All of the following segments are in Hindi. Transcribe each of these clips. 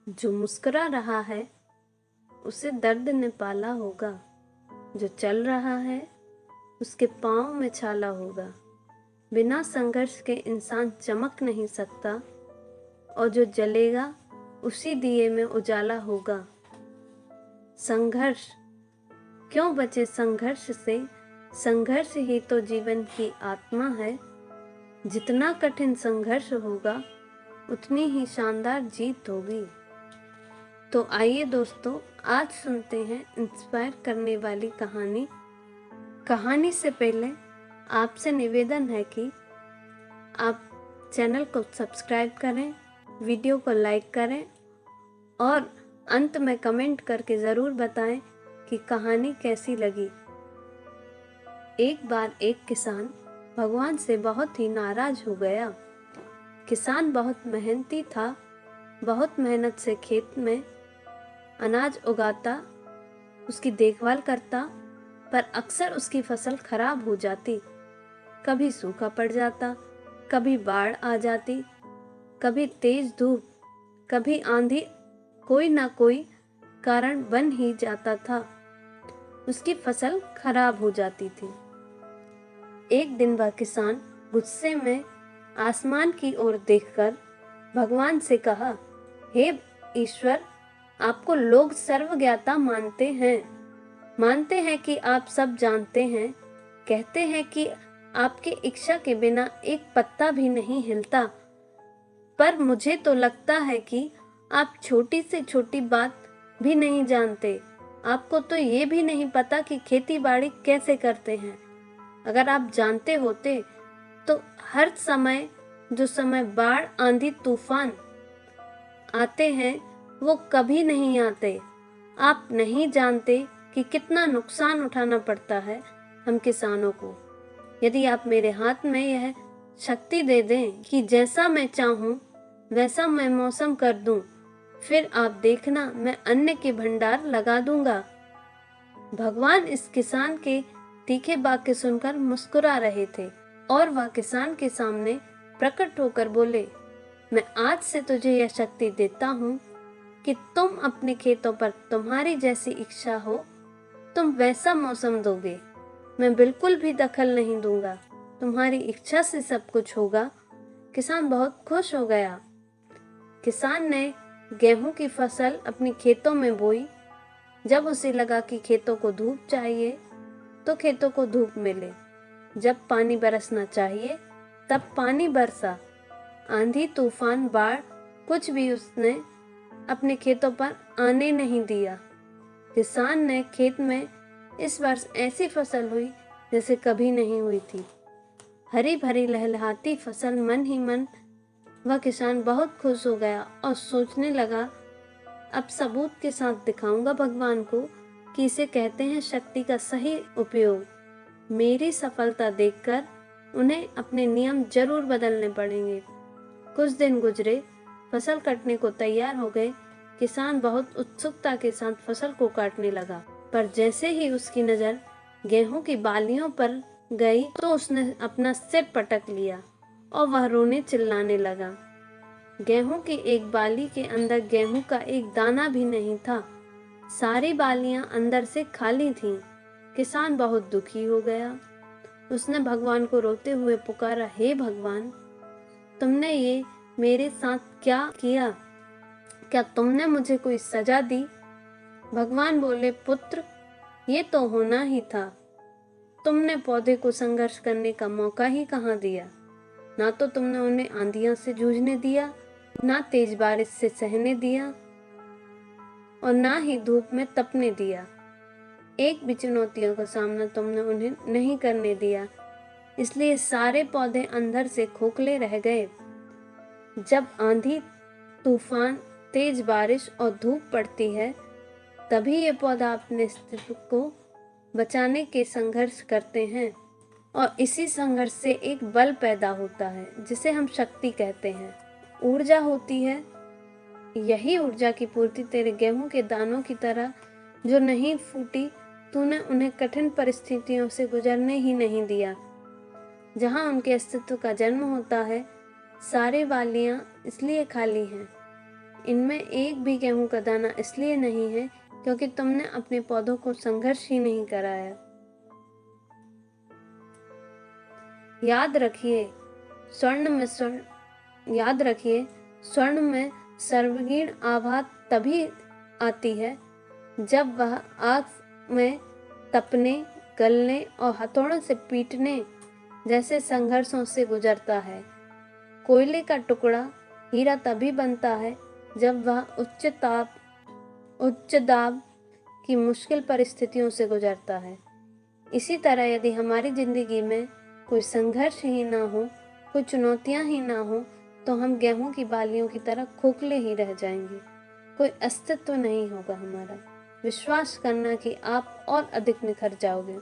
जो मुस्कुरा रहा है उसे दर्द ने पाला होगा, जो चल रहा है उसके पाँव में छाला होगा। बिना संघर्ष के इंसान चमक नहीं सकता और जो जलेगा उसी दिए में उजाला होगा। संघर्ष क्यों बचे संघर्ष से, संघर्ष ही तो जीवन की आत्मा है। जितना कठिन संघर्ष होगा उतनी ही शानदार जीत होगी। तो आइए दोस्तों, आज सुनते हैं इंस्पायर करने वाली कहानी। कहानी से पहले आपसे निवेदन है कि आप चैनल को सब्सक्राइब करें, वीडियो को लाइक करें और अंत में कमेंट करके ज़रूर बताएं कि कहानी कैसी लगी। एक बार एक किसान भगवान से बहुत ही नाराज हो गया। किसान बहुत मेहनती था, बहुत मेहनत से खेत में अनाज उगाता, उसकी देखभाल करता, पर अक्सर उसकी फसल खराब हो जाती। कभी सूखा पड़ जाता, कभी बाढ़ आ जाती, कभी तेज धूप, कभी आंधी, कोई ना कोई कारण बन ही जाता था। उसकी फसल खराब हो जाती थी। एक दिन वह किसान गुस्से में आसमान की ओर देखकर भगवान से कहा, हे ईश्वर, आपको लोग सर्वज्ञाता मानते हैं कि आप सब जानते हैं, कहते हैं कि आपकी इच्छा के बिना एक पत्ता भी नहीं हिलता। पर मुझे तो लगता है कि आप छोटी से छोटी बात भी नहीं जानते। आपको तो ये भी नहीं पता कि खेती बाड़ी कैसे करते हैं। अगर आप जानते होते तो हर समय जो समय बाढ़, आंधी, तूफान आते हैं वो कभी नहीं आते। आप नहीं जानते कि कितना नुकसान उठाना पड़ता है हम किसानों को। यदि आप मेरे हाथ में यह शक्ति दे दें कि जैसा मैं चाहूं वैसा मैं मौसम कर दूं, फिर आप देखना मैं अन्न के भंडार लगा दूंगा। भगवान इस किसान के तीखे वाक्य सुनकर मुस्कुरा रहे थे और वह किसान के सामने प्रकट होकर बोले, मैं आज से तुझे यह शक्ति देता हूँ कि तुम अपने खेतों पर तुम्हारी जैसी इच्छा हो तुम वैसा मौसम दोगे। मैं बिल्कुल भी दखल नहीं दूंगा, तुम्हारी इच्छा से सब कुछ होगा। किसान बहुत खुश हो गया। किसान ने गेहूं की फसल अपनी खेतों में बोई। जब उसे लगा कि खेतों को धूप चाहिए तो खेतों को धूप मिले, जब पानी बरसना चाहिए तब पानी बरसा। आंधी, तूफान, बाढ़ कुछ भी उसने अपने खेतों पर आने नहीं दिया। किसान ने खेत में इस वर्ष ऐसी फसल हुई जैसे कभी नहीं हुई थी। हरी भरी लहलहाती फसल। मन ही मन वह किसान बहुत खुश हो गया और सोचने लगा, अब सबूत के साथ दिखाऊंगा भगवान को कि इसे कहते हैं शक्ति का सही उपयोग। मेरी सफलता देखकर उन्हें अपने नियम जरूर बदलने पड़ेंगे। कुछ दिन गुजरे, फसल कटने को तैयार हो गए। किसान बहुत उत्सुकता के साथ फसल को काटने लगा, पर जैसे ही उसकी नजर गेहूं की बालियों पर गई तो उसने अपना सिर पटक लिया और वह रोने चिल्लाने लगा। गेहूं की एक बाली के अंदर गेहूं का एक दाना भी नहीं था। सारी बालियां अंदर से खाली थीं। किसान बहुत दुखी हो गया। उसने भगवान को रोते हुए पुकारा, हे भगवान, तुमने ये मेरे साथ क्या किया? क्या तुमने मुझे कोई सजा दी? भगवान बोले, पुत्र, ये तो होना ही था। तुमने पौधे को संघर्ष करने का मौका ही कहाँ दिया। ना तो तुमने उन्हें आंधियों से जूझने दिया, ना तेज बारिश से सहने दिया और ना ही धूप में तपने दिया। एक भी चुनौतियों का सामना तुमने उन्हें नहीं करने दिया। इसलिए सारे पौधे अंदर से खोखले रह गए। जब आंधी, तूफान, तेज बारिश और धूप पड़ती है तभी ये पौधा अपने अस्तित्व को बचाने के संघर्ष करते हैं और इसी संघर्ष से एक बल पैदा होता है जिसे हम शक्ति कहते हैं, ऊर्जा होती है। यही ऊर्जा की पूर्ति तेरे गेहूं के दानों की तरह जो नहीं फूटी, तूने उन्हें कठिन परिस्थितियों से गुजरने ही नहीं दिया। जहां उनके अस्तित्व का जन्म होता है, सारे बालियां इसलिए खाली हैं इनमें एक भी गेहूं का दाना इसलिए नहीं है क्योंकि तुमने अपने पौधों को संघर्ष ही नहीं कराया। याद रखिए स्वर्ण में सर्वगीण आभा तभी आती है जब वह आग में तपने, गलने और हथौड़ों से पीटने जैसे संघर्षों से गुजरता है। कोयले का टुकड़ा हीरा तभी बनता है जब वह उच्च दाब की मुश्किल परिस्थितियों से गुजरता है। इसी तरह यदि हमारी जिंदगी में कोई संघर्ष ही ना हो, कोई चुनौतियां ही ना हो, तो हम गेहूं की बालियों की तरह खोखले ही रह जाएंगे। कोई अस्तित्व नहीं होगा हमारा। विश्वास करना कि आप और अधिक निखर जाओगे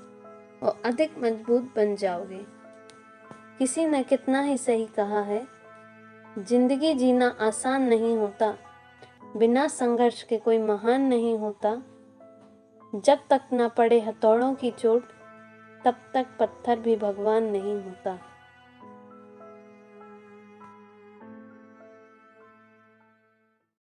और अधिक मजबूत बन जाओगे। किसी ने कितना ही सही कहा है, जिंदगी जीना आसान नहीं होता, बिना संघर्ष के कोई महान नहीं होता। जब तक न पड़े हथौड़ों की चोट, तब तक पत्थर भी भगवान नहीं होता।